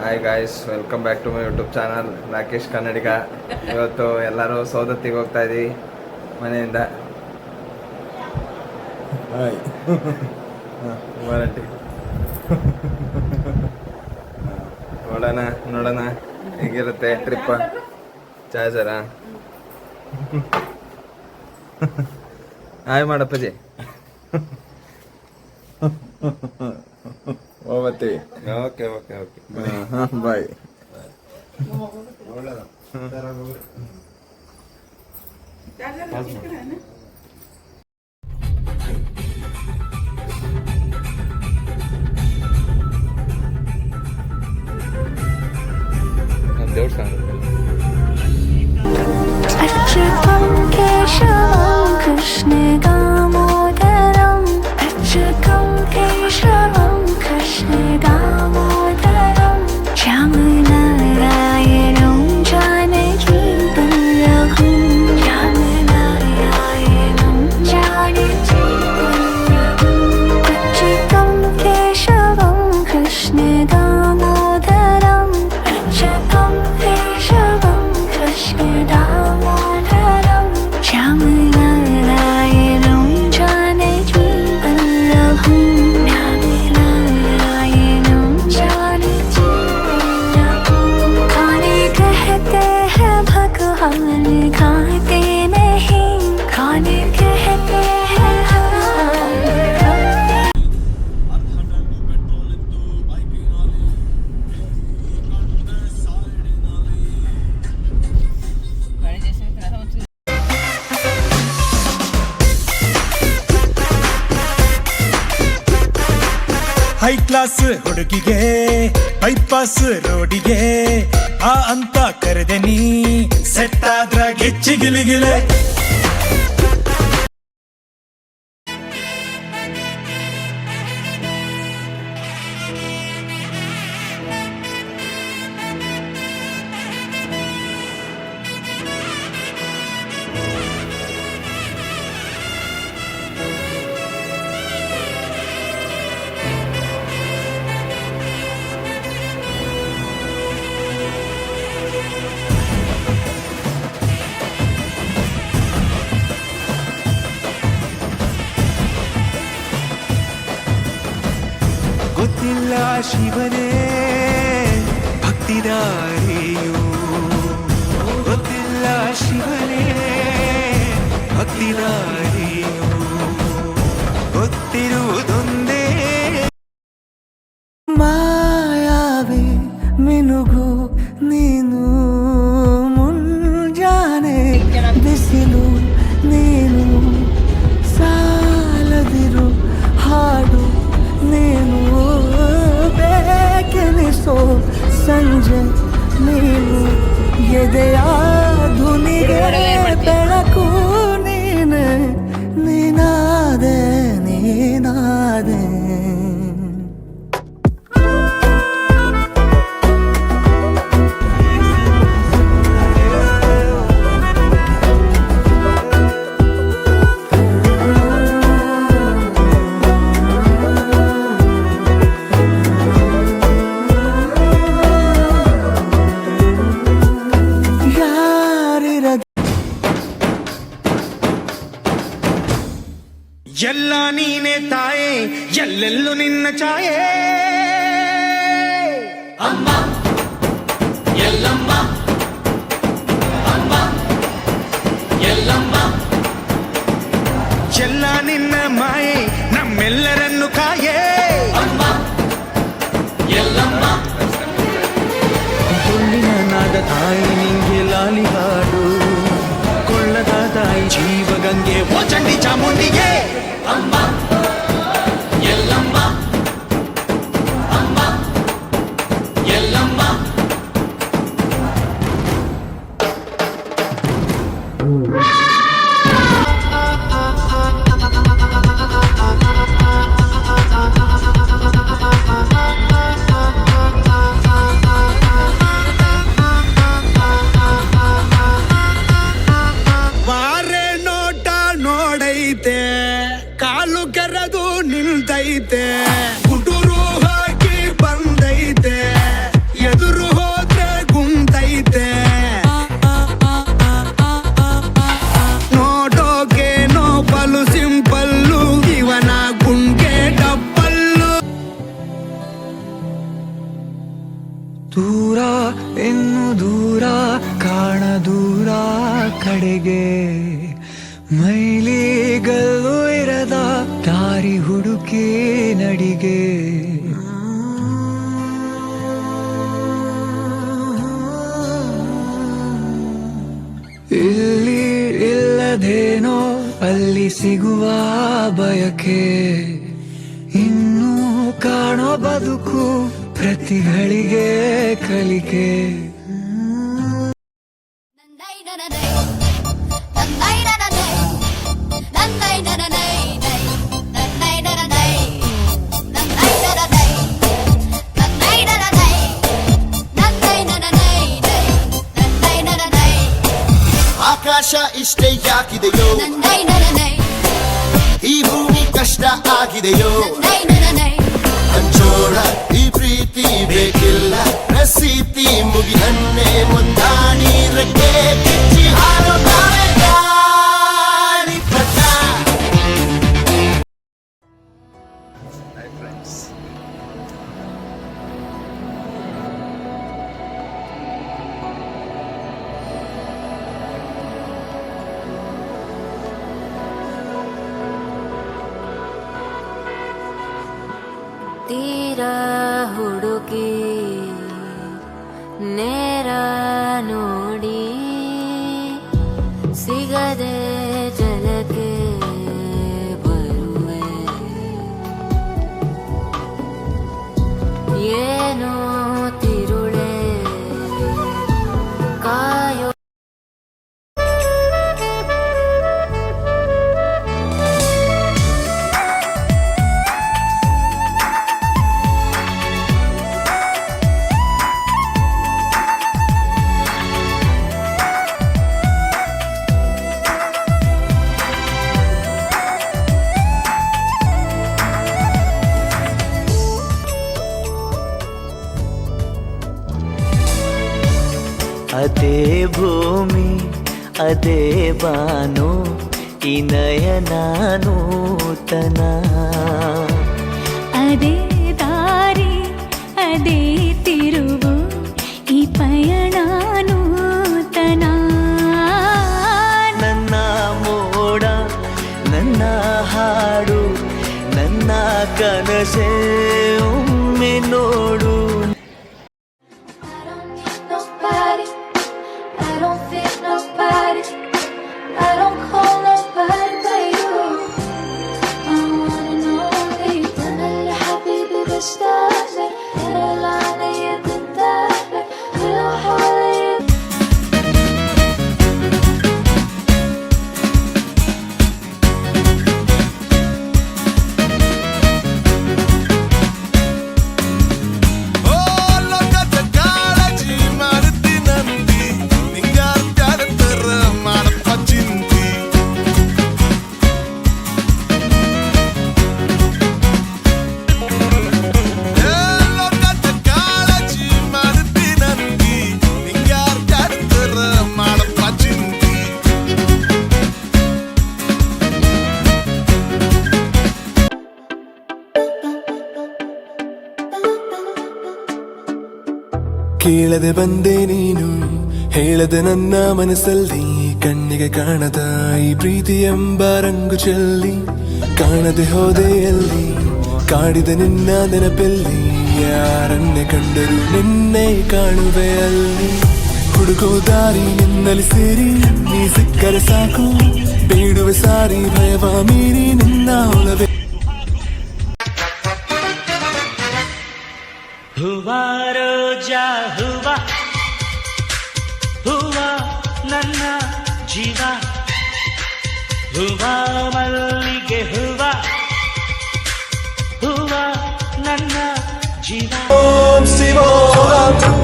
Hi guys, welcome back to my YouTube channel Rakesh Kannadiga. ಇವತ್ತು ಎಲ್ಲರೂ ಸೌದತ್ತಿಗೆ ಹೋಗ್ತಾ ಇದ್ದೀವಿ ಮನೆಯಿಂದ. ಹಾಯ್ ವಾರಂಟಿ ನೋಡೋಣ ಹೇಗಿರುತ್ತೆ ಟ್ರಿಪ್ಪ. ಚಾರ್ಜರಾ ಹಾಯ್ ಮಾಡಪ್ಪಜಿ. ಹೋಗ್ತೀವಿ. Okay okay okay bye. ದೇವಸ್ಥಾನ ಕೃಷ್ಣ ದಾಮೋದರಂ ಅಚ್ಯುತಂ ಕೇಶವಂ ಕೃಷ್ಣ ದಾಮೋದರಂ ಶ್ಯಾಮನಾರಾಯಣಂ ಜಾನಕಿ ವಲ್ಲಭಂ ಶ್ಯಾಮನಾರಾಯಣಂ ಜಾನಕಿ ವಲ್ಲಭಂ ಅಚ್ಯುತಂ ಕೇಶವಂ ಕೃಷ್ಣ ದಾಮೋದರಂ ಅಚ್ಯುತಂ ಕೇಶವಂ ಕೃಷ್ಣ ದಾಮೋದರಂ ಶ್ಯಾಮನಾರಾಯಣಂ ಜಾನಕಿ ವಲ್ಲಭಂ नारायणं जानकी वल्लभं. खाने कहते हैं भगवान खाते नहीं, खाने कहते हैं ಹೈ ಕ್ಲಾಸ್ ಹುಡುಗಿಗೆ ಬೈಪಾಸ್ ರೋಡಿಗೆ ಆ ಅಂತ ಕರೆದೆ ನೀ ಸೆಟ್ ಆದ್ರ ಗಿಚ್ಚಿಗಿಲಿಗಿಲೆ. ಗೊತ್ತಿಲ್ಲ ಶಿವನೇ ಭಕ್ತಿದಾರಿಯು, ಗೊತ್ತಿಲ್ಲ ಶಿವನೇ ಭಕ್ತಿದಾರಿಯು, ಗೊತ್ತಿರುವುದೊಂದೇ ಮಾಯಾವಿ ಮಿನುಗು ನೀನು, ಮುಂಜಾನೆ ಬಿಸಿಲು ನೀನು, ಸಾಲದಿರು ಹಾಡು ನೀನು, ಬೇಕೆನಿಸೋ ಸಂಜೆ ನೀನು, ಎದೆಯ ಧುನಿಗೆ ಬೆಳಕು ನೀನೆ, ನೀನಾದೆ ನೀನಾದೆ. ಎಲ್ಲ ನೀನೆ ತಾಯೇ ಎಲ್ಲೆಲ್ಲೂ ನಿನ್ನ ಛಾಯೆ, ಅಮ್ಮ ಎಲ್ಲಮ್ಮ ಅಮ್ಮ ಎಲ್ಲಮ್ಮ, ಎಲ್ಲ ನಿನ್ನ ಮಾಯೆ ನಮ್ಮೆಲ್ಲರನ್ನು ಕಾಯೇ, ಅಮ್ಮ ಎಲ್ಲಮ್ಮ. ತುಳ್ಳಿನ ನಾದ ತಾಯಿ ನಿಂಗೆ ಲಾಲಿ ಹಾಡು, ಕೊಳ್ಳದ ತಾಯಿ ಜೀವಗಂಗೆ ಓ ಚಂಡಿ ಚಾಮುಂಡಿಗೆ, ಅಮ್ಮ ಎಲ್ಲಮ್ಮ ಅಮ್ಮ ಎಲ್ಲಮ್ಮ. ವಾರೆ ನೋಟ ನೋಡೈತೆ, ಕಾಲು ಕೆರೆದು ನಿಲ್ತೈತೆ, ಗುಡುರು ಹಾಕಿ ಬಂದೈತೆ, ಎದು ದೂರ ಇನ್ನು ದೂರ ಕಾಣ ದೂರ ಕಡೆಗೆ ಮೈಲಿಗಲ್ಲು ಇರದ ದಾರಿ ಹುಡುಕಿ ನಡಿಗೆ ಇಲ್ಲಿ ಇಲ್ಲದೇನೋ ಅಲ್ಲಿ ಸಿಗುವ ಬಯಕೆ ಇನ್ನೂ ಕಾಣೋ ಬದುಕು ಪ್ರತಿಗಳಿಗೆ ಕಲಿಕೆ ಆಕಾಶ ಇಷ್ಟೇ ಯಾಕಿದೆಯೋ ಈ ಭೂಮಿ ಕಷ್ಟ ಆಗಿದೆಯೋ ಹಂಚೋಳ ಈ ಪ್ರೀತಿ ಬೇಕಿಲ್ಲ ಪ್ರಸೀತಿ ಮುಗಿದನ್ನೇ ಮುಂದಾಡಿ ರೆಕ್ಕೆ ಕಿಚ್ಚಿ ಹಾರೋ ಗಾಳಿಪಟ. Hi friends. ತೀರ ಹುಡುಕಿ ನೇರ ನೋಡಿ ಸಿಗದೆ ಜಲಕ್ಕೆ ಬರುವೆ ಏನೋ ತಿರುಳೆ ಕಾಯೋ ಅದೇ ಭೂಮಿ ಅದೇ ಬಾನು ಈ ನಯನ ನೂತನ ಅದೇ ದಾರಿ ಅದೇ ತಿರುವು ಈ ಪಯಣ ನೂತನ ನನ್ನ ಮೋಡ ನನ್ನ ಹಾಡು ನನ್ನ ಕನಸೆ ಒಮ್ಮೆ ನೋಡು Nobody, I don't feel nobody, I don't call nobody but you. I wanna know if أنا اللي حبيبي بشتاق لك أنا اللي عليا تنتهي لك ولو حواليا ಓ ಲೋಕದ ಕಾಳಜಿ ಮಾಡುತ್ತಿ ನಂದಿ ನಿಂಗಾರ ತರ ಮಾಡಪ್ಪ ಚಿಂತಿ ಲೋಕದ ಕಾಳಜಿ ಮಾಡುತ್ತಿ ನಂದಿ ನಿಂಗಾರ ತರ ಮಾಡಪ್ಪ ಚಿಂತಿ. ಕೇಳದೆ ಬಂದೆ ನೀನು ಹೇಳದೆ ನನ್ನ ಮನಸ್ಸಲ್ಲಿ ಕಣ್ಣಿಗೆ ಕಾಣದ ಈ ಪ್ರೀತಿ ಎಂಬ ರಂಗು ಚೆಲ್ಲಿ ಕಾಣದೆ ಹೋದೆ ಎಲ್ಲಿ ಕಾಡಿದ ನಿನ್ನ ನೆನಪಲ್ಲಿ ಯಾರನ್ನೇ ಕಂಡರೂ ನಿನ್ನೆ ಕಾಣುವೆ ಅಲ್ಲಿ ಹುಡುಗೋ ದಾರಿ ನಿನ್ನಲ್ಲಿ ಸೇರಿ ನೀ ಸಿಕ್ಕರೆ ಸಾಕು ಬೇಡುವೆ ಸಾರಿ ಭಯವ ಮೀರಿ ನಿನ್ನ ಒಲವೇ ಹೂವ ರೋಜಾ ಹೂವ ಹೂವ ನನ್ನ ಜೀವ ಹೂವ ಮಲ್ಲಿಗೆ ಹೂವ ಹೂವ ನನ್ನ ಜೀವ ಓಂ ಶಿವೋಹಂ